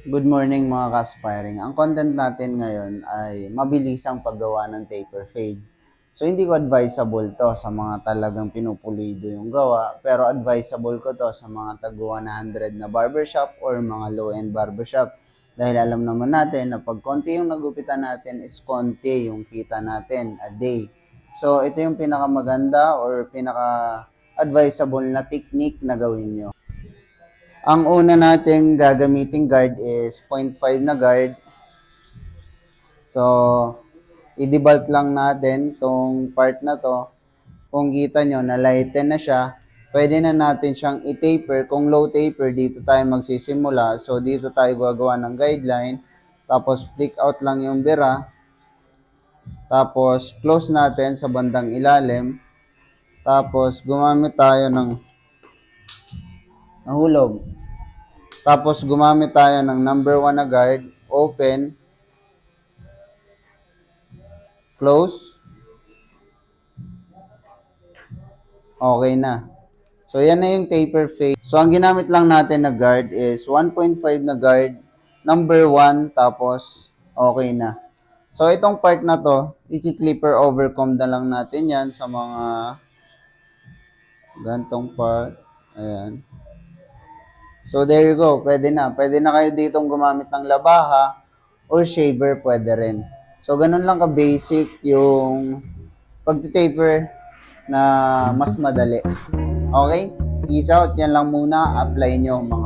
Good morning mga ka-aspiring. Ang content natin ngayon ay mabilisang paggawa ng taper fade. So hindi ko advisable to sa mga talagang pinupulido yung gawa, pero advisable ko to sa mga taguan 100 na barbershop or mga low-end barbershop. Dahil alam naman natin na pag konti yung nagupitan natin is konti yung kita natin a day. So ito yung pinakamaganda or pinaka-advisable na technique na gawin nyo. Ang una nating gagamiting guard is 0.5 na guard. So, i-debult lang natin tong part na to. Kung kita nyo, na-lighten na siya, pwede na natin siyang i-taper. Kung low taper, dito tayo magsisimula. So, dito tayo gagawa ng guideline. Tapos, flick out lang yung bira. Tapos, close natin sa bandang ilalim. Tapos, gumamit tayo ng nahulog. Tapos gumamit tayo ng number 1 na guard, open, close, okay na. So yan na yung taper fade. So ang ginamit lang natin na guard is 1.5 na guard, number 1, tapos okay na. So itong part na to, i-clipper overcomb na lang natin yan sa mga gantong part. Ayan. So there you go, pwede na. Pwede na kayo ditong gumamit ng labaha or shaver, pwede rin. So ganun lang ka-basic yung pag-taper na mas madali. Okay? Peace out. Yan lang muna. Apply nyo mga